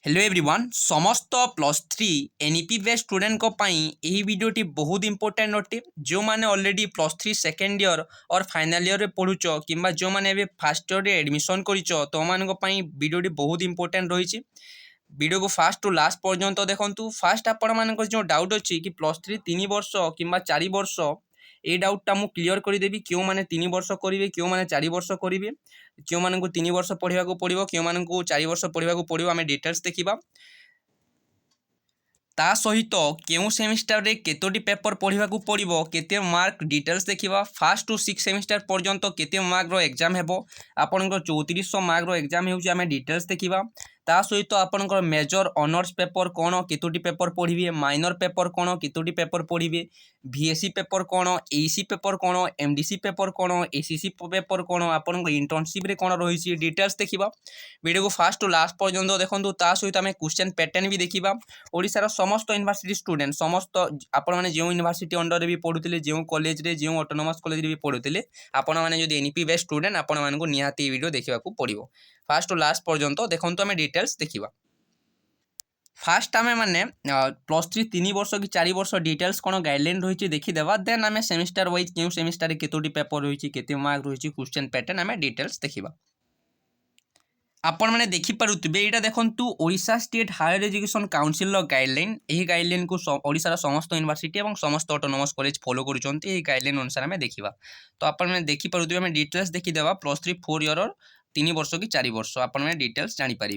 Hello everyone समस्त +3 NEP best student को पाई यही वीडियोटी बहुत इंपोर्टेंट अटे। जो मैंने ऑलरेडी +3 सेकेंड ईयर और फाइनल ईयर में पढ़ुच कि जो मैंने फास्ट ईयर एडमिशन कर तो मानी वीडियोटी बहुत इंपोर्टेंट रही। वीडियो को फास्ट टू लास्ट पर्यंत देखु। फास्ट आपण मान जो डाउट अच्छी कि +3 3 वर्ष कि 4 वर्ष ये डाउटा मुझे क्लीयर करदेवी क्यों मैंने 3 वर्ष करेंगे क्यों मैंने 4 वर्ष करेंगे क्यों मानक 3 वर्ष पढ़ा पड़ो क्यों मानक 4 वर्ष पढ़ा पड़ो आम डिटेल्स देखा। ता सहित केउ सेमिस्टर रे केतोटी पेपर पढ़ा पड़ो केते मार्क डिटेल्स देखा। फास्ट टू 6 सेमिस्टर पर्यंत केते मार्क रो एग्जाम हेबो आपनकर 3400 मार्क रो एग्जाम हेउची आमे डिटेल्स देखा। ता सहित आपनकर मेजर ऑनर्स पेपर कौन केतोटी पेपर पढ़िबे माइनर पेपर कौन केतोटी पेपर पढ़िबे VSc पेपर कौन AEC पेपर कौन MDC पेपर कौन ACC पेपर कौन आपन इंटर्नशिप रे कौन रही डिटेल्स देखा। वीडियो को फास्ट टू लास्ट पर्यंत देखो। ता सहित आम क्वेश्चन पैटर्न भी देखा। ओडिशार समस्त यूनिवर्सिटी स्टूडेंट समस्त आपण मैंने जो यूनिवर्सिटी अंडर भी पढ़ुते जो कॉलेज रे जो ऑटोनोमस कॉलेज भी पढ़ुते आपण मैंने जो एनईपी बेस्ट स्टूडेंट आपण मानक निहाती वीडियो देखा पड़ो। फास्ट टू लास्ट पर्यंत देखो आम डिटेल्स देखा। फास्ट आम मैंने +3 3 वर्ष कि 4 वर्ष डिटेल्स कौन गाइडलाइन रही देखीदेवा। देन आम सेमिस्टर वाइज क्यों सेमिस्टर केतोटी पेपर रही केते मार्क रही क्वेश्चन पैटर्न आम डिटेल्स देखा। आपण मैंने देखिपे यहाँ देखु Odisha state higher education council guideline यही गाइडलाइन को ओडिशार समस्त यूनिवर्सिटी और समस्त ऑटोनोमस कॉलेज फॉलो करुँच गाइडलाइन अनुसार आम देखा। तो आपण देखिपे आम डिटेल्स देखीदेवा +3 4 ईयर और 3 वर्ष कि 4 वर्ष आपण मैंने डिटेल्स जानीपर।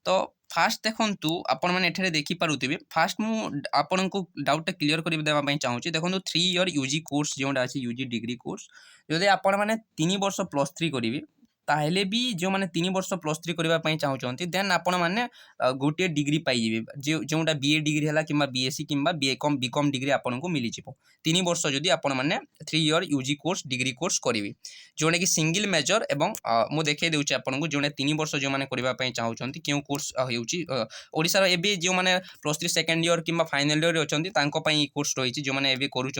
तो फास्ट देखु आपण मैंने देखिपे फास्ट मुझे आपन को डाउटा क्लीयर करदेवाई चाहूँगी। देखो 3 ईयर यूजी कोर्स जोटा अच्छी यूजी डिग्री कोर्स जदि आपण मैंने 3 वर्ष +3 करेंगे ताहले भी जो मैंने 3 वर्ष +3 करने चाहूँगी देन आपण मैंने गोटे डिग्री पाइबे जोटा BA डिग्री है कि BSc कि बीकॉम डिग्री आपन को मिल जाव 3 वर्ष जदि आपण मैंने 3 year UG course degree course करेंगे जोटा कि सिंगल मेजर एवं मु देखे दूसरी आपको जो 3 वर्ष जो मैंने करने चाहूँगी क्यों कोर्स होशार एवं जो मैंने +3 सेकेंड ईयर कि फाइनल ईयर अच्छा कोर्स रही जो मैंने करूँ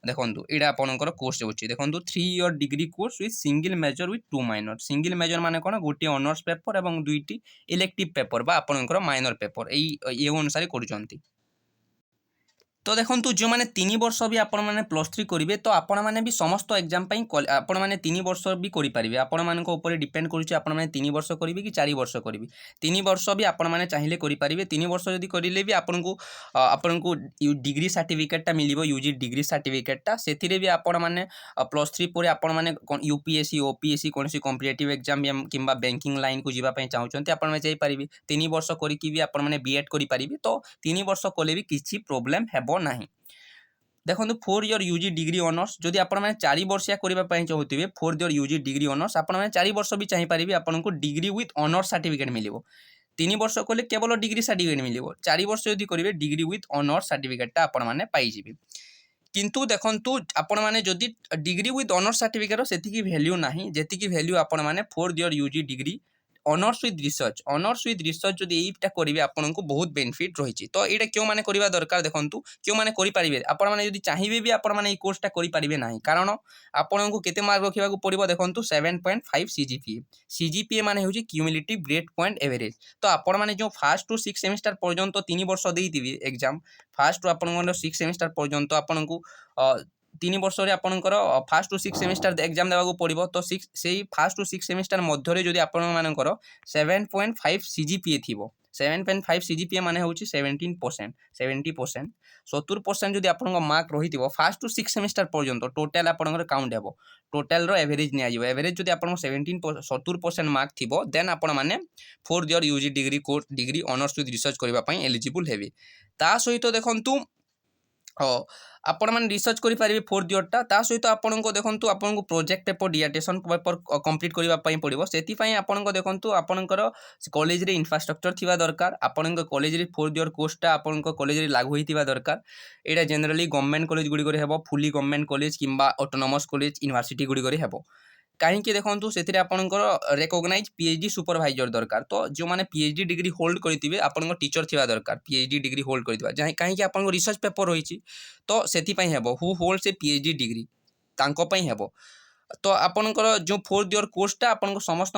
देखो यहाँ आपंकर कोर्स अच्छी देखो 3 year degree course with single major with 2 minor single major माने कौन गोटे ऑनर्स पेपर और 2टी इलेक्टिव पेपर बा आपंकर माइनर पेपर ये अनुसार कर। तो देखो जो मैंने 3 वर्ष भी आपण मैंने +3 करेंगे तो आपण मैंने भी समस्त एग्जाम आपण मैंने 3 वर्ष भी करेंगे आपण मान डिपेंड करुच्चे आपण मैंने 3 वर्ष करेंगे कि 4 वर्ष करेंगे 3 वर्ष भी आपण मैंने चाहिए करेंगे 3 वर्ष जब करेंगे भी आपन को डिग्री सर्टिफिकेटा मिल यूजी डिग्री सर्टिफिकेटा से भी आपण मैंने +3 पर आपण मैंने UPSC OPSC कौन कॉम्पिटिटिव एग्जाम कि बैंकिंग लाइन को जावाई चाहते आपण जापारे 3 वर्ष करके भी आपण मैंने B.Ed करेंगे तो 3 वर्ष कले भी किसी प्रोब्लेम है नहीं। देखो 4 ईयर यूजी डिग्री ऑनर्स जदि आप 4 वर्षिया करने चाहते 4 ईयर यूजी डिग्री ऑनर्स आप 4 वर्ष भी चाहिए आपको डिग्री विथ ऑनर्स सर्टिफिकेट मिल 3 वर्ष कले केवल डिग्री सर्टिफिकेट मिल 4 वर्ष जदि करेंगे डिग्री विथ ऑनर्स सर्टिफिकेटा आपने पाइबे। किंतु देखु आपण मैंने जदि डिग्री विथ ऑनर्स सर्टिफिकेट से वैल्यू ना जी वैल्यू आपण मैंने 4 year UG degree honours with research जब यहीटा करेंगे आपन को बहुत बेनिफिट रही। तो ये क्यों मैंने करवा दरकार देखूँ क्यों मैंने करेंगे आपण मैंने जब चाहिए भी आपण मैंने कोर्सटा करेंगे ना कारण आपन को केते मार्क रखा पड़ो देखो 7.5 CGPA माने होची क्यूमुलेटिव ग्रेड पॉइंट एवरेज। तो आपण मैंने जो फास्ट टू 6 सेमिस्टर पर्यंत 3 वर्ष देती एग्जाम फास्ट टू आप 6 सेमिस्टर पर्यंत आपन को 3 वर्ष आपंकर फास्ट टू 6 सेमिस्टर एग्जाम देवाक पड़ो तो 6 से फास्ट टू 6 सेमिस्टर मध्य जो आपर 7.5 CGPA थी 7.5 CGPA माने होची 17% 70% 70% जदि आपन मार्क रही फास्ट टू 6 सेमिस्टर पर्यंत टोटाल आपंकर काउंट हे टोटाल एवरेज नि एवरेज जदि आप 70% मार्क थी देन आपण मैंने 4 year UG degree course degree honours with research करने एलिजिबल हेबे। ता सहित देखंतु आपण मैंने रिसर्च करेंगे 4 ईयरटा ता सहित आपन को देखो आपन को project paper dissertation paper complete करने पड़ो से आपन को देखो आपंकर कॉलेज रे इंफ्रास्ट्रक्चर थिबा दरकार आपन कॉलेज रे 4 ईयर कोर्सटा आपन कॉलेज रे लागू होइतिबा दरकार। एटा जनरली गवर्नमेंट कॉलेज गुडी हेबो फुली गवर्नमेंट कॉलेज किंबा ऑटोनोमस कॉलेज यूनिवर्सिटी गुडी हेबो कहीं देखो से आपंकर रेकग्नाइज PhD सुपरवाइजर दरकार। तो जो मैंने PhD डिग्री होल्ड करेंगे आपन टीचर थिबा दरकार PhD डिग्री होल्ड करथिबा कहीं आपन रिसर्च पेपर रही तो से हु होल्ड से PhD डिग्री तांको पई हेबो। तो आपनकर जो 4th ईयर कोर्सटा आपन समस्त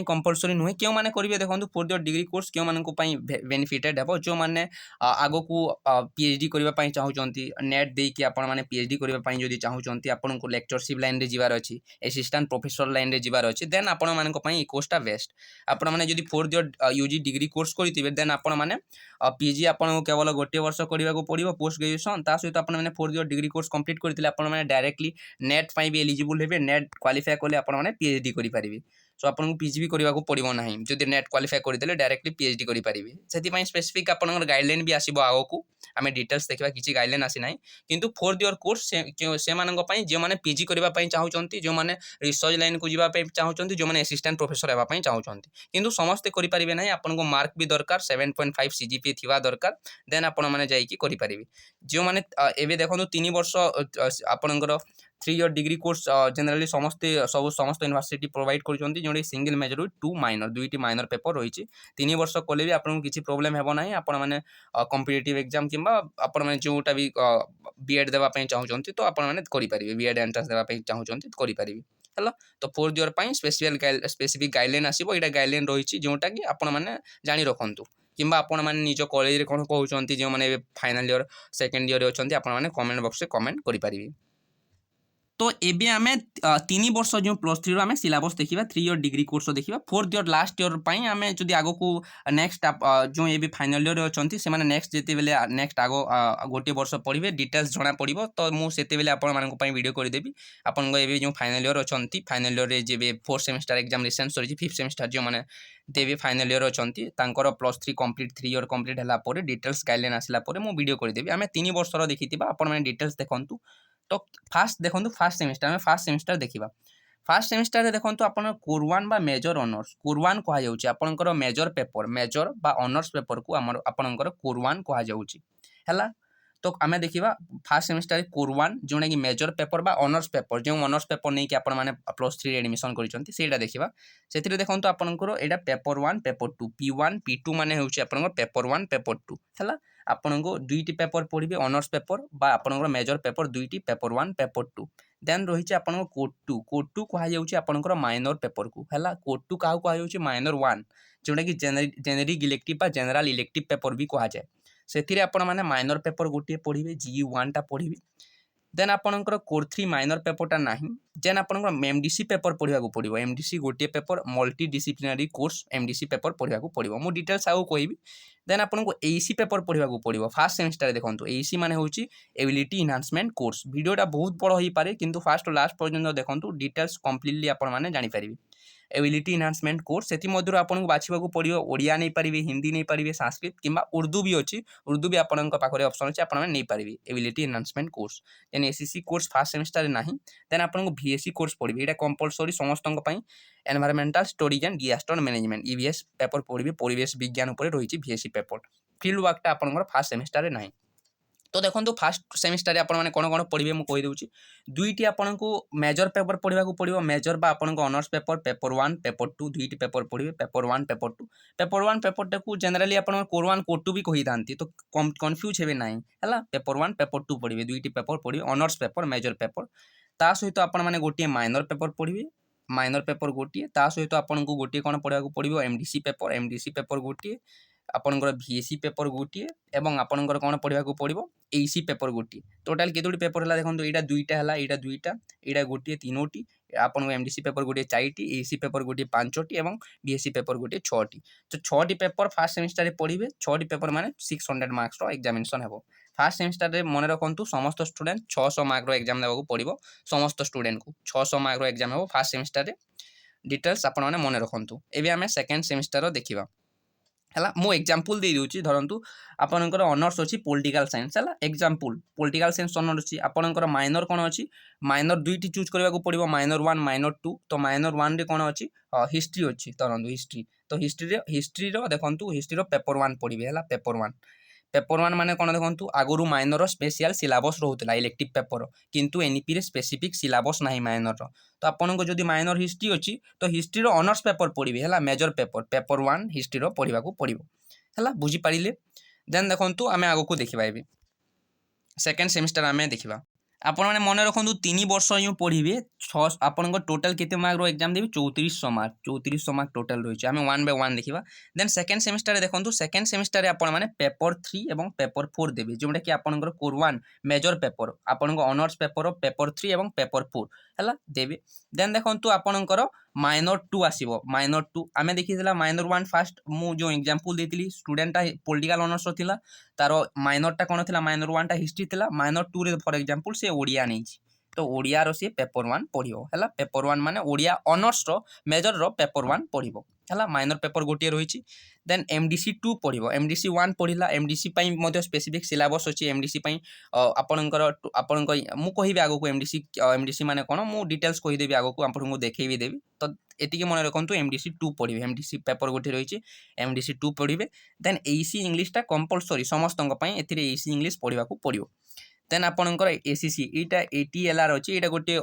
कंपलसरी नुहे क्यों माने करेंगे देखो 4th ईयर डिग्री कोर्स क्यों मान बेनिफिटेड हे जो मैंने आग को पीएचडी करने चाहूँगी नेट देकी आपण मैंने पीएचडी करने जदि चाहूँगी आपन को लेक्चरशिप लाइन रे जीवार अच्छी असिस्टेंट प्रोफेसर लाइन रे जीवार अच्छी देन आपण मानी कोर्सटा बेस्ट आपण मैंने जदि 4th year UG degree course करेंगे देन आपण मैंने पीजी आपको केवल गोटे वर्ष करने को पड़ो पोस्ट ग्रेजुएशन ता सहित आप 4th year degree course complete करते आपने डायरेक्टली नेट भी एलिजिबल हे नेट क्वालिफाई कले आपने पीएचडी करेंगे सो आपको पीजी भी करने को पड़ो ना जब नेट क्वालिफाई करदे डायरेक्टली पीएचडी करेंगे से स्पेसिफिक आप गाइडलाइन भी आसो आग को आम डिटेल्स देखा किसी गाइडलाइन आसी ना किंतु 4th ईयर कोर्स से जो मैंने पीजी करने चाहूँगी जो मैंने रिसर्च लाइन को जावाई चाहूँगी जो मैंने असिस्टेंट प्रोफेसर होगापी चाहूँगी किंतु समस्ते करेंगे ना आपको मार्क भी दरकार 7.5 सीजीपीए थी दरकार देन आपण मैंने जापारे जो मैंने एवं देखो 3 वर्ष आपणकर 3 ईयर डिग्री कोर्स जनरली समस्त यूनिवर्सिटी प्रोवाइड कर जो सिंगल मेजर 2 माइनर 2टी माइनर पेपर रही 3 वर्ष कले भी आपको किसी प्रोब्लेम हेबो ना आपण मैंने कॉम्पिटिटिव एग्जाम कि आपण मैंने जोटा भी बीएड देवाई चाहूँगी तो आप करेंगे बीएड एंट्रेंस देवाई चाहूँगी तो करेंगे है तो 4th ईयर स्पेसिफिक गाइडलाइन आसो यहाँ गाइडलाइन रही जोटा कि आपण मैंने जानी रखु कि आपण मैंने निज कॉलेज कौन कहते जो मैंने फाइनल ईयर सेकेंड ईयर अच्छा आप कमेंट बॉक्स में कमेंट करेंगे तो एबे आमे 3 वर्ष जो +3 आमे सिलेबस देखिबा 3 ईयर डिग्री कोर्स देखिबा 4th ईयर लास्ट ईयर पई आमे जदि आगो को नेक्स्ट जो एबे फाइनल ईयर अछंती से माने नेक्स्ट जेते बेले नेक्स्ट आगो गोटे वर्ष पढ़िबे डिटेल्स जणा पड़िबो तो मु सेते बेले आपण मानक पई वीडियो कर देबी आपण को एबे जो फाइनल ईयर अछंती फाइनल ईयर रे जेबे 4th सेमेस्टर एग्जाम रिसेंट सरी 5th सेमेस्टर जो माने देबे फाइनल ईयर अछंती तांकर +3 कंप्लीट 3 ईयर कंप्लीट हला परे डिटेल्स गाइडलाइन आसला परे मु वीडियो कर देबी आमे 3 वर्ष रो देखितिबा आपण माने डिटेल्स देखंतु तो फास्ट देखो फास्ट सेमिस्टर में फास्ट सेमिस्टर देखा फास्ट सेमिस्टर देखो आप कोर 1 बा मेजर ऑनर्स कोर 1 कह जापर मेजर पेपर मेजर बा ऑनर्स पेपर को आपणकर कोर 1 कह जाला तो आम देखा फास्ट सेमिस्टर कोर 1 जोटा कि मेजर पेपर बा ऑनर्स पेपर जो ऑनर्स पेपर नहीं कि आपने +3 एडमिशन कर देखा से देखो आपंकर यहाँ पेपर 1 पेपर 2 P1 P2 मान हूँ पेपर 1 पेपर 2 है आपन को 2टी पेपर पढ़े ऑनर्स पेपर बा आपन मेजर पेपर 2टी पेपर 1 पेपर 2 देन रही है कोड 2 कहुँपर माइनर पेपर को है कोड 2 क्या कहुँ माइनर 1 जोटा कि जेनेरिक इलेक्टिव बा जनरल इलेक्टिव पेपर भी कहुए से आपण मैंने माइनर पेपर गोटे पढ़े GU1 टा पढ़े देन आपंकर कोर 3 माइनर पेपरटा ना देन आप MDC पेपर पढ़ा पड़ो MDC गोटे paper multi disciplinary course MDC paper पढ़ा पड़ो मु डिटेल्स आगे कहि देन आपको AC पेपर पढ़ा पड़ो फास्ट सेमिस्टर देखो AC मान हूँ एबिलिटी इनहांसमेंट कोर्स वीडियोटा बहुत बड़ हो पारे किंतु फास्ट लास्ट पर्यंत देखो डिटेल्स कंप्लीटली आपने जानीपारे एबिलिटी इनहांसमेंट कोर्स से मध्य आपको बाछा पड़ो ओडिया नहीं पारे हिंदी नहीं पारे संस्कृत कि उर्दू भी अच्छी उर्दू भी आपन पाखे ऑप्शन अच्छे आपने नहीं पारे ability enhancement course then ACC course first semester ना देन आपको VSC कोर्स पढ़े यहाँ कंपलसरी समस्त environmental studies and disaster management EVS paper पढ़े परिवेश विज्ञान उपर रही VSC पेपर फील्ड वर्कटा आपंकर फास्ट सेमिस्टर ना तो देखो फास्ट सेमिस्टर आपने कौन कौन पढ़े मुझे कहीदे 2टी आपको मेजर पेपर पढ़ा पड़ो मेजर बा आपन ऑनर्स पेपर पेपर 1 पेपर 2 2टी पेपर पढ़े पेपर 1 पेपर 2 पेपर 1 पेपर को जनरली आप कोर 1 कोर 2 भी कही था तो कन्फ्यूज हे ना है पेपर 1 पेपर 2 पढ़े 2टी पेपर पढ़े ऑनर्स पेपर मेजर पेपर ता सहित आपने गोटे माइनर पेपर पढ़े माइनर पेपर गोटे ता सहित आपको गोटे कौन पढ़ा पड़ो MDC पेपर गोटे आपंकर VSC पेपर गोटे एवं आपंकर कौन पढ़ा पड़ो AC पेपर गोटे टोटाल केतोटी पेपर है देखो यहाँ 2टा है यहाँ 2टा यहाँ गोटे 3टी आपन MDC पेपर गोटे 4टी AC पेपर गोटे 5टी और VSC पेपर गोटे 6टी तो 6टी पेपर फास्ट सेमिस्टर पढ़े 6टी पेपर माने 600 मार्क्स एग्जामिनेशन हे फास्ट सेमिस्टर मन रखु समस्त स्टूडेंट 600 मार्क एग्जाम देवा पड़ो समस्त स्टूडेंट को 600 मार्क एग्जाम हे फास्ट सेमिस्टर डिटेल्स आपने मन रखु एवं आम सेकेंड सेमिस्टर देखा है मु एग्जांपल दे दूची धरंतु आपनकर ऑनर्स अछि पॉलिटिकल साइंस है एग्जांपल पॉलिटिकल साइंस ऑनर्स अछि आपनकर माइनर कोन अछि माइनर 2टी चूज करबा को पड़िबो माइनर 1 माइनर 2 तो माइनर 1 रे कोन अछि हिस्ट्री अछि धरंतु हिस्ट्री तो हिस्ट्री रो देखंतु हिस्ट्री रो पेपर 1 पड़िबे है पेपर 1 माने कोन देखंतु आगुरु माइनर स्पेशल सिलेबस रहउतला इलेक्टिव पेपर किंतु एनईपी रे स्पेसिफिक सिलेबस नाही माइनर रो तो आपन को जदी माइनर हिस्ट्री अछि तो हिस्ट्री रो ऑनर्स पेपर पढ़िबे हला मेजर पेपर 1 हिस्ट्री रो पढ़िबा को पड़िबो हला बुझी पारिले देन देखंतु आमे आगो को देखिबा एबे सेकंड सेमिस्टर आमे देखिबा आपण मैंने मन रखु 3 वर्ष जो पढ़े आपण टोटाल केते मार्क रो एग्जाम देबे 3400 मार्क टोटाल रही आम 1 बाय 1 देखा देन सेकेंड सेमिस्टर देखो सेकेंड सेमिस्टर आपण मैंने पेपर 3 और पेपर 4 देबे जोटा कि आपंकर कोर 1 मेजर पेपर आपण ऑनर्स पेपर पेपर 3 और पेपर 4 है देबे देन देखो आपणकर माइनर 2 आसीबो माइनर 2 आमे देखि माइनर 1 फास्ट मु जो एग्जांपल देतिली स्टूडेंट पॉलिटिकल ऑनर्स थिला तार माइनर टा कोन थिला माइनर 1 टा हिस्ट्री थिला माइनर 2 रे फॉर एग्जांपल से ओडिया नहीं तो ओडिया रो से पेपर 1 पढ़िबो हैला पेपर 1 माने ओडिया ऑनर्स रो मेजर रो पेपर 1 पढ़िबो हैला माइनर पेपर गोटे रही देन एमडीसी 2 पढ़िबो एमडीसी 1 पढ़िला एमडीसी पई मध्ये स्पेसिफिक सिलेबस अछि एमडीसी पई आपणकर मु कहिबे आगो को एमडीसी माने कोन मु डिटेल्स कहि देबी आगो को आपन देखैबी देबी तो एतिके मन रखु एमडीसी 2 पढ़िबे एमडीसी पेपर गोटे रही एमडीसी 2 पढ़िबे देन एसी इंग्लिश टा कंपलसरी समस्तक पई एथिरे एसी इंग्लिश पढ़िबा को पड़िबो देन आपणकर एसीसी इटा एटीएलआर अछि इटा गोटे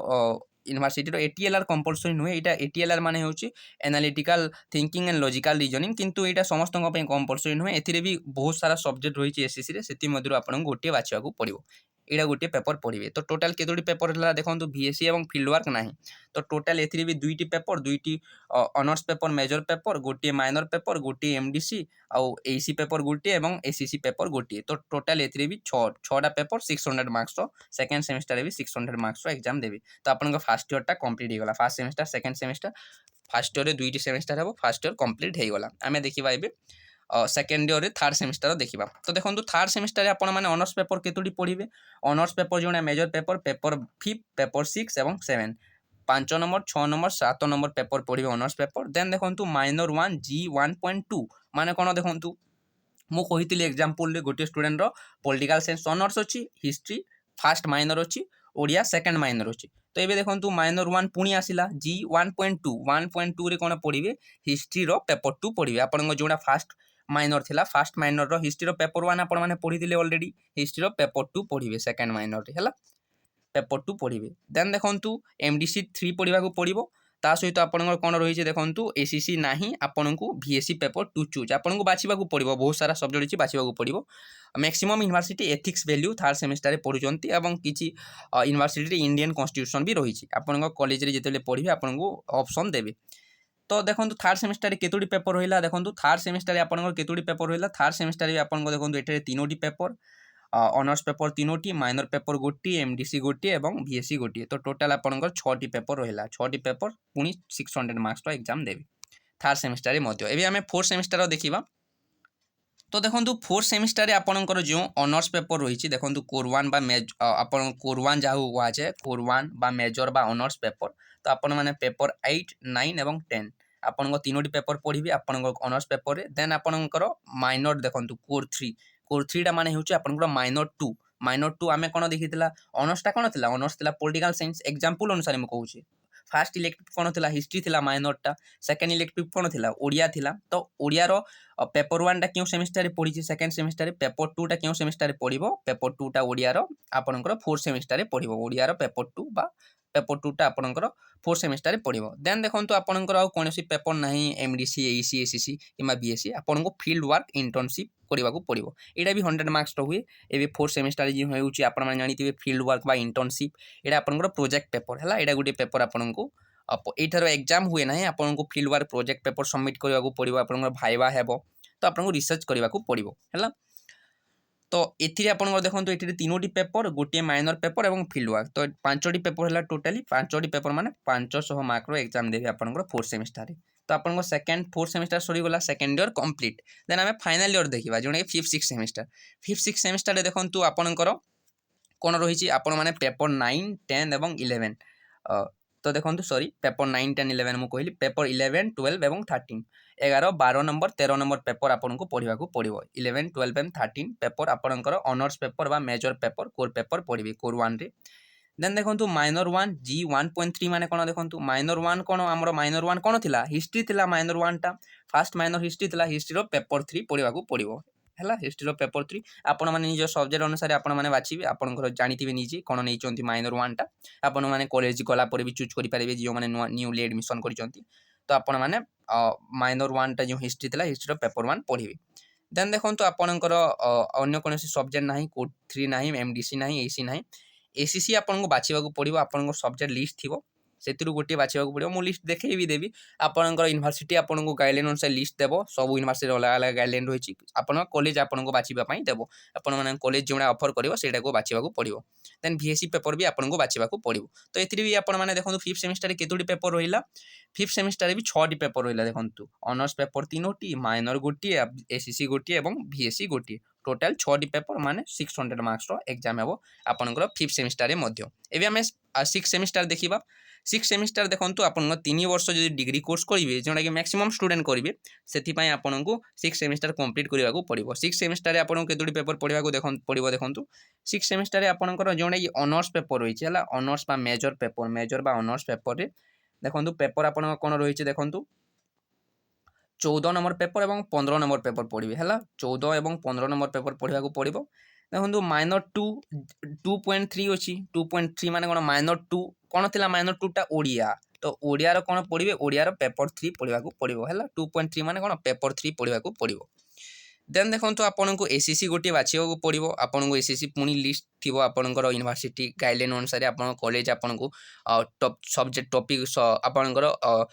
यूनिवर्सिटी रो एटीएलआर कंपलसरी नुहे इटा एटीएलआर माने होची analytical thinking and logical reasoning किंतु इटा समस्तक पई कंपलसरी नुहे एथिरे भी बहुत सारा सब्जेक्ट रही एसीसी रे सेति मधुर आपन गोटे बाछिया को पड़िबो एटा गोटे पेपर पढ़िबे तो टोटाल केतोटी पेपर हला देखंतु बीएससी एवं फील्ड वर्क नाही तो टोटाल एथिरे भी दुईटी पेपर दुईटी ऑनर्स पेपर मेजर पेपर गोटे माइनर पेपर गोटे एमडीसी आउ एसी पेपर गोटे एवं एसीसी पेपर गोटे तो टोटाल एथिरे भी 6टा पेपर 600 मार्क्स रो सेकंड सेमेस्टर रे भी 600 मार्क्स रो एग्जाम देबे तो आपन फर्स्ट ईयर टा कंप्लीट हो गला first semester second semester first year रे दुईटी सेमेस्टर हेबो फर्स्ट ईयर कंप्लीट हे गला आमे देखिबा एबे सेकेंड ईयर थर्ड सेमिस्टर देखा तो देखो थर्ड सेमिस्टर आपण मैंने ऑनर्स पेपर केतोटी पढ़े ऑनर्स पेपर जो मेजर पेपर पेपर 5 पेपर 6 और 7 5 नंबर 6 नंबर 7 नंबर पेपर पढ़े ऑनर्स पेपर देन देखो माइनर 1 जी 1.2 माने कौन देखो मु कही एग्जांपल गोटे स्टूडेंट रो पॉलिटिकल साइंस ऑनर्स अच्छी हिस्ट्री फास्ट माइनर अच्छी ओडिया सेकंड माइनर अच्छी तो ये देखो माइनर 1 पुणी आसला जी 1.2 रे कौन पढ़े हिस्ट्री रो पेपर 2 पढ़े आपन जोड़ा फास्ट माइनर थिला फास्ट माइनर रो हिस्ट्री रो पेपर 1 आपण माने पढ़ी ऑलरेडी हिस्ट्री रो पेपर 2 पढ़िबे सेकंड माइनर रे हला पेपर 2 पढ़िबे देन देखंतु एमडीसी 3 पढ़िबा को पड़िबो ता सहित आपन कोन रही छे देखंतु एसीसी नाही आपन को बीएससी पेपर 2 चूज आपन को बाछिबा को पड़िबो बहुत सारा सब्जेक्ट अछि बाछिबा को पड़िबो maximum university ethics value third semester रे पढुचंती एवं किछि यूनिवर्सिटी रे इंडियन कॉन्स्टिट्यूशन भी रही छे आपन को कॉलेज रे जेतेले पढ़िबे आपन को ऑप्शन देबे तो देखो थर्ड सेमेस्टर केतोटी पेपर रहा देखो थर्ड सेमेस्टर आपंकर केतोटी पेपर रहा थर्ड सेमेस्टर आपन देखो ये 3टी पेपर ऑनर्स पेपर 3टी माइनर पेपर गोटे एमडीसी गोटे और बीएससी गोटे तो टोटाल आपंकर 6टी पेपर रहा 6टी पेपर पुणी 600 मार्क्स एग्जाम देवे थर्ड सेमेस्टर एवं आम फोर्थ सेमेस्टर देखा तो देखो फोर्थ सेमेस्टर आपंकर जो ऑनर्स पेपर रही देखो कोर 1 बा आप कोर 1 जहाँ हुआ जाए कोर 1 बा मेजर बा ऑनर्स पेपर तो आपण मैंने पेपर 8 9 और 10 आपन 3टी पेपर पढ़ी आपन ऑनर्स पेपर रे देन आपनकर माइनर देखो कोर 3 टा माने होची आपनकर माइनर 2 आमे कोन देखितला ऑनर्स टा कोन थिला ऑनर्स थिला पॉलिटिकल साइंस एग्जांपल अनुसार म कहूची फास्ट इलेक्टिव कौन थिला हिस्ट्री थिला माइनर टा सेकंड इलेक्टिव कौन थिला ओडिया थिला तो ओडिया रो पेपर 1 टा क्यों सेमेस्टर रे पढ़ी सेकंड सेमेस्टर रे पेपर 2 टा क्यों सेमेस्टर रे पढ़िबो पेपर 2 टा ओडिया रो आपनकर फोर्थ सेमेस्टर रे पढ़िबो ओडिया रो पेपर 2 बा पेपर 2 टा आपनकर फोर्थ सेमेस्टर रे पढ़िबो देन देखंतु आपनकर आ कोनोसी पेपर नाही एमडीसी एसी एसीसी किमा बीएससी आपनको फील्ड वर्क इंटर्नशिप करबा को पड़िबो एटा भी 100 मार्क्स रो हुए एबे फोर्थ सेमेस्टर जे होउची आपण माने जानिथिबे फील्ड वर्क बा इंटर्नशिप एटा आपनकर प्रोजेक्ट पेपर हला एटा गुटे पेपर आपनको एठार एग्जाम हुए ना आपको field work project paper submit करबा को पड़िबो आपनकर भाइबा हेबो तो आपनको रिसर्च करबा को पड़िबो हला तो एथिरे आपन देखंतु एथिरे 3टी पेपर गोटे माइनर पेपर और फील्ड वर्क तो 5टी पेपर हला टोटली 5टी पेपर माने 500 मार्क रो एग्जाम देबे आपनकर फोर्थ सेमेस्टर रे तो आपन सेकंड फोर्थ सेमेस्टर सरी गला सेकंड ईयर कंप्लीट देन हमें फाइनल ईयर देखिबा जोने 5th 6th semester 5th 6th semester रे देखंतु आपनकर कोन रही छि आपन माने पेपर 9 10 और 11 तो देखो सॉरी पेपर 9 10 11 मु कहली पेपर 11 12 और 13 11 12 नंबर 13 नंबर पेपर आपन को पढ़ा पड़ो 11 12 एंड 13 पेपर आपनकर ऑनर्स पेपर बा मेजर पेपर कोर पेपर पढ़े कोर 1 रे देन देखो माइनर 1 जी 1.3 माने कोन देखो माइनर 1 कोन हमर माइनर 1 कोन थिला हिस्ट्री थिला माइनर 1 टा फास्ट माइनर हिस्ट्री थिला हिस्ट्री रो पेपर 3 पढ़ा पड़ो है हिस्ट्री रो पेपर 3 आपण माने निज सब्जेक्ट अनुसार आपण माने बाछिबे आपनकर जानिथिबे निजे कोन नै चंती माइनर 1 टा आपण माने कॉलेज गला पर भी चूज करि पारिबे जियो माने न्यू एडमिशन करि चंती तो आपण माने माइनर 1 टा जो हिस्ट्री थिला हिस्ट्री रो पेपर 1 पढ़िबे देन देखंतु आपनकर अन्य कोनोसी सब्जेक्ट नाही कोड 3 नाही एमडीसी नाही एसी नाही एसीसी आपको बाछा पड़ो आपन सब्जेक्ट लिस्ट थी से गोटे बाछा पड़ो मुझे लिस्ट देखे भी देवी आपंकर यूनिवर्सिटी आपको गाइडलाइन अनुसार लिस्ट देव सब यूनिवर्सिटी अलग अलग गाइडलाइन रही है कॉलेज आपको बाछापी देव आप कॉलेज जो अफर कर से बाछा पड़ो देन VSC पेपर भी आपको बाछा पड़ो तो ये भी आपने देखो 5th सेमिस्टर केतोटी पेपर रहा 5th सेमिस्टर भी 6टी पेपर रहा देखो ऑनर्स पेपर 3टी माइनर गोटे ACC गोटे और VSC गोटे टोटाल 6टी पेपर माने 600 मार्क्स एग्जाम हे आपंकर 5th सेमिस्टर एवं आम 6th सेमिस्टर देखा 6th सेमिस्टर देखो आप 3 वर्ष जो डिग्री कोर्स करेंगे जोटा कि मैक्सिमम स्टूडेंट करेंगे से आपको 6th सेमिस्टर कंप्लीट करने को पड़ो 6th सेमिस्टर आपको केतोटी पेपर पढ़ा पड़ो देखो 6th सेमिस्टर आपंकर जोटा कि ऑनर्स पेपर रही है ऑनर्स बा मेजर पेपर मेजर बा ऑनर्स पेपर देखो पेपर आप कौन रही देखो 14 नंबर पेपर और 15 नंबर पेपर पढ़े है 14 और 15 नंबर पेपर पढ़ा पड़ो देखो माइनर 2.3 अच्छी 2.3 मान कौन माइनर 2 कौन थी माइनर 2टा ओडिया तो ओडिया कौन पढ़े ओडिया पेपर 3 पढ़ा पड़ो है 2.3 मान कौन पेपर 3 पढ़ा पड़ो देन देखो आपको ACC गोटे बाछा पड़ो आपको ACC पुणी लिस्ट थी आपंकर यूनिवर्सिटी गाइडलाइन अनुसार आप कॉलेज आपको सब्जेक्ट टॉपिक आपंकर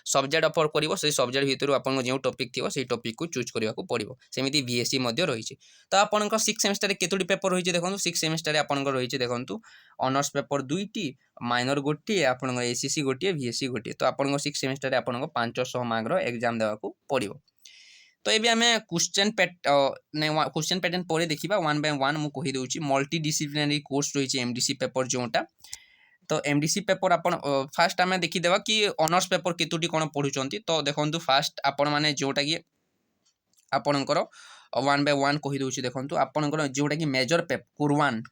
सब्जेक्ट अफर कर से सब्जेक्ट भितर आपको जो टॉपिक थी से टॉपिक को चूज करने को पड़ो सेमती VSC रही तो आपंकर 6th सेमिस्टर केतोटी पेपर रही देखो 6th सेमिस्टर आपंकर रही देखो ऑनर्स पेपर 2टी माइनर गोटे आप ACC गोटे VSC गोटे तो आपको 6th सेमिस्टर आपको 500 मार्क्स एग्जाम देवाक पड़ो तो ये आम क्वेश्चन पैटर्न पर देखा 1 by 1 मुझे कहीदे मल्टी डिसिप्लिनरी कोर्स रही MDC पेपर जोटा तो MDC पेपर आप फास्ट आम देखीदे कि ऑनर्स पेपर केतोटी कौन पढ़ुंट तो देखो फास्ट आपण मैंने जोटा कि आपणकर 1 by 1 कहीदे देखो आपंकर जोटा कि मेजर पेपर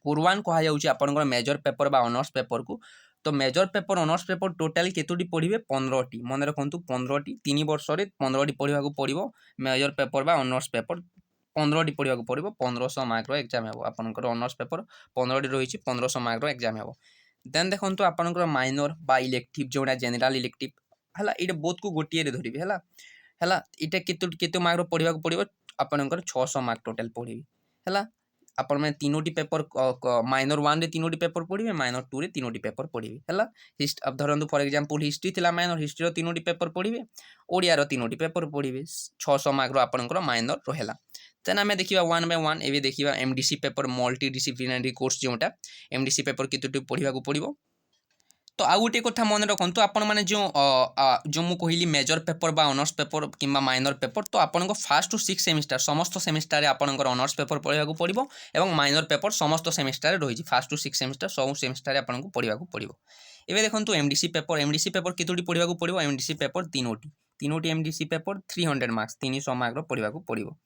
कुरवान कहुच्छे आपंकर मेजर पेपर बा ऑनर्स पेपर को तो major paper honours paper total केतोटी पढ़े 15टी मन रखु 15टी 3 वर्ष 15टी पढ़ा पड़ो मेजर पेपर बा ऑनर्स पेपर 15टी पढ़ा पड़ो 1500 मार्क्स एग्जाम हे आपंकर ऑनर्स पेपर 15टी रही 1500 मार्क्स एग्जाम हे देन देखो आपंकर माइनर बा इलेक्टिव जोड़ा जनरल इलेक्टिव है ये बोथ को गोटे धरबी है यहाँ केते मार्क पढ़ा पड़ो आपंकर 600 मार्क टोटाल पढ़े है आपण मैंने 3टी पेपर माइनर 1 रे 3टी पेपर पढ़े माइनर 2 रे 3टी पेपर पढ़े है अब धरतु फॉर एग्जांपल हिस्ट्री थिला माइनर हिस्ट्री 3टी पेपर पढ़े ओडिया 3टी पेपर पढ़े 600 मार्क आपंकर माइनर रहा देन आम देखा 1 by 1 एवं देखा MDC paper multi disciplinary course जोटा MDC पेपर केतोटी पढ़ा पड़ो तो आउ गोटे कथा मन रखु आपण मैंने जो मुझे कहली मेजर पेपर बा ऑनर्स पेपर कि माइनर पेपर तो आपको 1st to 6th सेमिस्टर समस्त सेमिस्टर आपंकर ऑनर्स पेपर पढ़ा पड़ो और माइनर पेपर समस्त सेमिस्टर रही 1st to 6th सेमिस्टर सब सेमिस्टर आपको पढ़ा पड़ो एवं देखो MDC पेपर केतोटी पढ़ा पड़ो MDC पेपर 3टी MDC पेपर 300 मार्क्स 300 मार्क्स पढ़ा पड़ो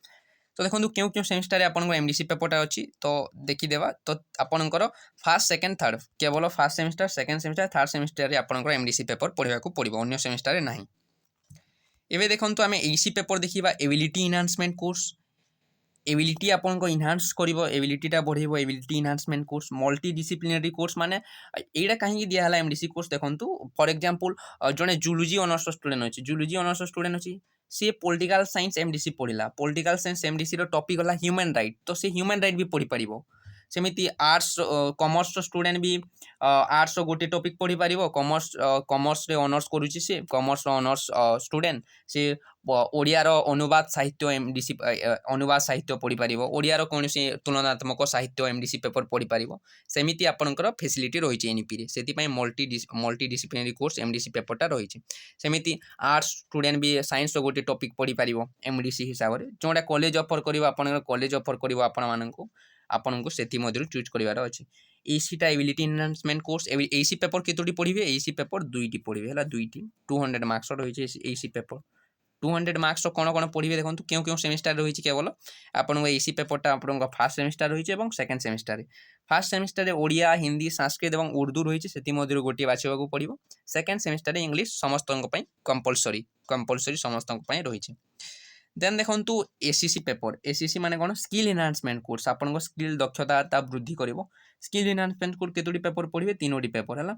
तो देखो क्यों क्यों सेमिस्टर आपको MDC पेपरटा अच्छी तो देखीदेवा तो आपंकर 1st 2nd 3rd केवल 1st semester 2nd semester 3rd semester आपंकर MDC पेपर पढ़ा पड़ो अन्य सेमिस्टर ना एवं देखो आम AC पेपर देखा एबिलिटी इनहांसमेंट कोर्स एबिलिटी आपको इनहांस कर एबिलिटीटा बढ़ेब ability enhancement course multi disciplinary course माने एटा कहीं दिहला MDC कोर्स देखो फॉर एग्जांपल जड़े जूलॉजी ऑनर्स स्टूडेंट अच्छी जूलॉजी ऑनर्स स्टूडेंट अच्छी सी पॉलिटिकल साइंस MDC पढ़ला पॉलिटिकल साइंस MDC रो टॉपिक होला ह्यूमन राइट तो से ह्यूमन राइट भी पढ़ी पारिबो सेमिति आर्ट्स कॉमर्स स्टूडेंट भी आर्ट्स गोटे टॉपिक पढ़ी पारिबो कॉमर्स रे ऑनर्स करूची से कॉमर्स ऑनर्स स्टूडेंट से ओडिया रो अनुवाद साहित्य MDC अनुवाद साहित्य पढ़ी पारिबो ओडिया रो कोनोसी तुलनात्मक साहित्य MDC पेपर पढ़ी पारिबो सेमिति आपनकर फैसिलिटी रहिछि NEP रे सेति पई मल्टी डिसिप्लिनरी कोर्स MDC पेपरटा रहिछि सेमिति आर्ट्स स्टूडेंट भी साइंस रो गोटे टॉपिक पढ़ी पारिबो MDC हिसाब रे जोडा कॉलेज ऑफर करिवो आपनकर कॉलेज ऑफर करिवो आपण माननकु आपन को सेति मध्यरु चूज करिवार अछि AC टा ability enhancement course AC paper केतोटी पढ़िबे AC पेपर 2टी पढ़िबे हला 2टी 200 मार्क्स रही AC पेपर 200 मार्क्स कोन कोन पढ़िबे देखंतु क्यों क्यों सेमिस्टर रही केवल आपन AC पेपरटा आपन 1st सेमिस्टर रही एवं 2nd सेमिस्टर रे 1st सेमिस्टर रे ओडिया हिंदी संस्कृत एवं उर्दू रही सेति मध्यरु गोटे बाछिबाकू पड़िबो 2nd सेमिस्टर रे इंग्लिश समस्तक पई कंपलसरी समस्तक पई रही देन देखो ACC पेपर ACC माने कौन स्किल एनहांसमेंट कोर्स आपन स्किल दक्षता वृद्धि करिवो स्किल एनहांसमेंट कोर्स केतोटी पेपर पढ़िबे 3टी पेपर है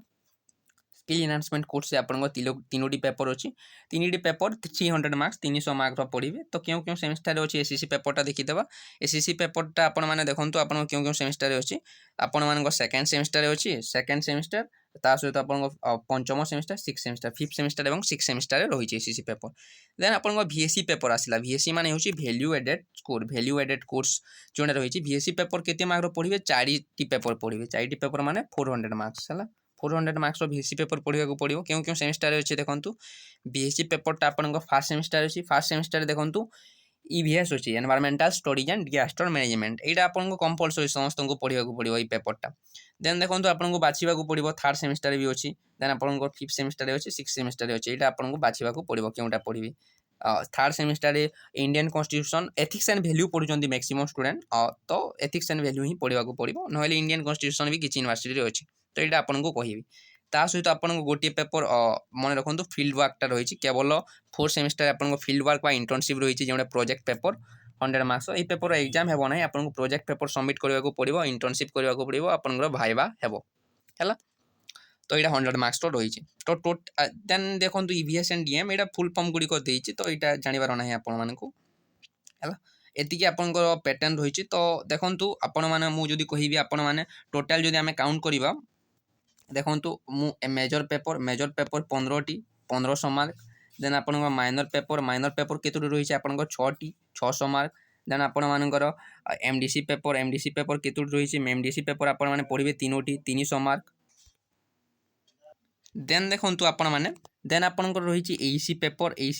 स्किल एनहांसमेंट कोर्स से आपन तीनोटी पेपर अच्छी तीन पेपर 300 मार्क्स 300 मार्क पढ़े तो क्यों क्यों सेमिस्टर अच्छी एसएससी पेपरटा देखीदेवा एसएससी पेपरटा आपण मैंने देखो आप क्यों क्यों सेमिस्टर अच्छी आपण मान सेकेंड सेमिस्टर अच्छी सेकेंड सेमिस्टर ता सहित आप पंचम semester six semester fifth semester और सिक्स सेमिस्टर रही एसएससी पेपर देन आप वीएससी पेपर आसला वीएससी मान हूँ value added score value added course जोड़ा रही वीएससी पेपर केते मार्क पढ़े 4टी पेपर पढ़े 4टी पेपर माने 400 मार्क्स है 400 मार्क्स वीएससी पेपर पढ़ा पड़ो क्यों क्यों सेमिस्टर अच्छे देखो बीएससी पेपरटा आप फास्ट सेमिस्टर अच्छी फास्ट सेमिस्टर देखो ईवीएस अच्छी environmental studies and disaster management यहाँ आपको कंपलसरी समस्त को पढ़ा पड़ो ये पेपरटा देन देखो आपको बाछा पड़ो थर्ड सेमिस्टर भी अच्छी देन आप फिफ्थ सेमिस्टर अच्छी सिक्स सेमिस्टर अच्छी यहाँ आपको बाछा पड़ो क्योंटा पढ़ी third semester Indian constitution ethics and value पढ़ुंट मैक्सिमम स्टूडेंट तो एथिक्स एंड वैल्यू ही पढ़ा पड़ो ना इंडियन कॉन्स्टिट्यूशन भी किसी यूनिवर्सिटी अच्छी तो यहाँ आपको कहबी ता सहित आपको गोटे पेपर मन रखु फील्ड वर्कटा रही केवल फोर्थ सेमिस्टर आपको फील्ड वर्क इंटर्नशिप रही जो प्रोजेक्ट पेपर 100 मार्क्स ये पेपर एग्जाम हेबो ना आपको प्रोजेक्ट पेपर सबमिट करने को पड़ो इंटर्नशिप करने को पड़ो आपंकर भाइबा हेबो है तो यहाँ 100 मार्क्स तो रही तो देन देखो ईवीएस एंड डीएम यहाँ फुल फॉर्म गुड़िक देती तो यहाँ जानवर ना आपण मानक है एतिकी आपंकर पैटर्न रही तो देखो आपण मैंने मुझे कहबी आपण मैंने टोटाल जदि आम काउंट करवा देखो मेजर पेपर 15टी 1500 मार्क देन आप माइनर पेपर केतोटी रही आप 6टी 600 मार्क देन आपण मानकर एमडीसी पेपर केतोटी रही एमडीसी पेपर आपण मैंने पढ़े 3टी 300 मार्क देन देखो आपण मैंने देन आपंकर रही एईसी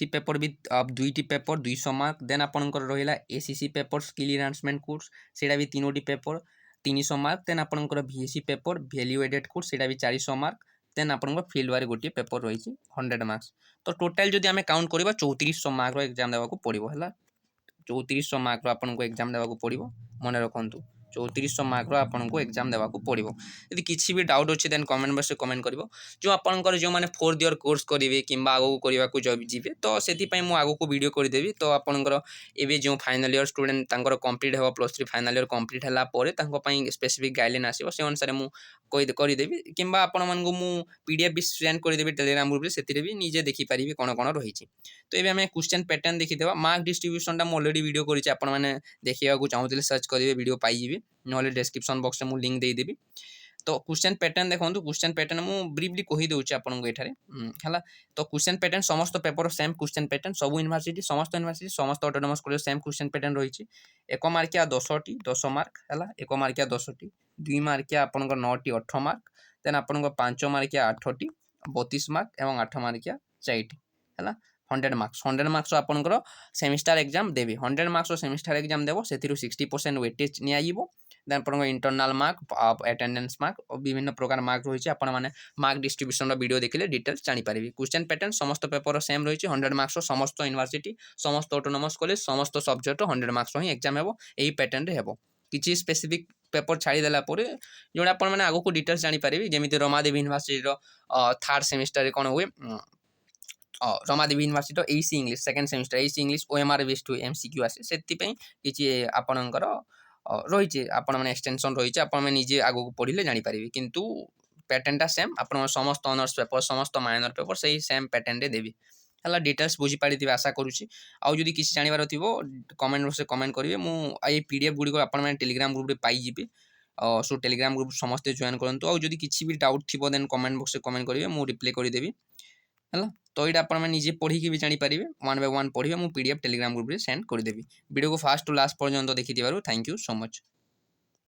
पेपर भी 2टी पेपर 200 मार्क देन आपंकर रहा ACC paper skill enhancement course सेटा भी 3टी पेपर 300 मार्क देन आपंकर VSC paper value added course सेटा भी 400 मार्क देन आपंकर फील्ड वार गोटे पेपर रही 100 मार्क्स तो टोटाल जदि आम काउंट करवा 3400 मार्क एग्जाम देवाक पड़ो है 3400 मार्क आपको एग्जाम देवाक पड़ो मन रखु 3400 मार्क आपको एग्जाम देवाक पड़ो यदि किसी भी डाउट अच्छे देन कमेंट बॉक्स में कमेंट कर जो आपंकर जो मैंने 4th ईयर कोर्स करेंगे कि आगे करने को जी तो से आगे को वीडियो करदेवी तो आपंकर एवं जो फाइनाल ईयर स्टूडेंट कंप्लीट हो +3 फाइनाल ईयर कंप्लीट है स्पेसिफिक गाइडलाइन आसो से अनुसार मुझे करदेवी कि पीडीएफ भी सेंड करदेवी टेलीग्राम ग्रुप से भी निजे देखिपारे कौन कौन रही तो ये आम क्वेश्चन पैटर्न देखीदेवा मार्क डिस्ट्रीब्यूशन टा ऑलरेडी वीडियो करी आपने देखा चाहूले सर्च करेंगे वीडियो पाइबे ना डिस्क्रिप्शन बॉक्स में लिंक देदेवी तो क्वेश्चन पैटर्न देखो क्वेश्चन पैटर्न मुझे ब्रीफली कहीदे आपको ये तो क्वेश्चन पैटर्न समस्त पेपर सेम क्वेश्चन पैटर्न सब यूनिवर्सिटी समस्त autonomous college same question pattern रही 1 मार्किया 10टी 10 मार्क है 1 मार्किया 10टी 2 मार्किया आपंकर 9टी 18 मार्क देन आपंकर 5 मार्किया 8टी 32 मार्क और 8 मार्किया 4टी है 100 मार्क्स आपंकर सेमिस्टर एग्जाम देवी 100 मार्क्स सेमिस्टर एग्जाम देव से 60% वेटेज नियाजिबो देन आपंकर इंटरनल मार्क अटेंडेंस मार्क और विभिन्न प्रकार मार्क रही है आपने मार्क डिस्ट्रीब्यूशन वीडियो देखिले डिटेल्स जानीपारे क्वेश्चन पैटर्न समस्त पेपर सेम रही 100 मार्क्स समस्त यूनिवर्सिटी समस्त ऑटोनोमस कॉलेज समस्त सब्जेक्ट 100 मार्क्स ही एग्जाम हेबो यही पैटर्न रे हेबो किसी स्पेसिफिक पेपर छाड़देला जो आपने आगो डिटेल्स जानीपारे जमी रमादेवी यूनिवर्सिटी थर्ड सेमिस्टर कौन हुए Ramadevi university AC English second semester AC English OMR based हुए एमसीक्यू आसे से किसी आपणकर रही मैंने एक्सटेंशन रही है निजे आगू पढ़ले जानीपारे किंतु पैटर्नटा सेम आप समस्त ऑनर्स पेपर समस्त माइनर पेपर से सेम पैटर्न रे देवी है डिटेल्स बुझीपारी आशा करुँची आउ जदि किसी जानवर थी कमेंट बॉक्स कमेंट करेंगे मुझे पीडीएफ गुड़िक आप टेलीग्राम ग्रुप पाइबे सो टेलीग्राम ग्रुप समस्ते जॉइन करूँ आउ जदि किसी भी डाउट थी देन कमेंट बॉक्स कमेंट करेंगे मुझे रिप्लाई करदेवी है तो ये आपने निजे पढ़ी भी जानीपारे 1 by 1 पढ़े मुझे पीडीएफ टेलीग्राम ग्रुप में सेंड करदेवी वीडियो को फास्ट टू लास्ट पर्यंत देखी थैंक यू सो मच।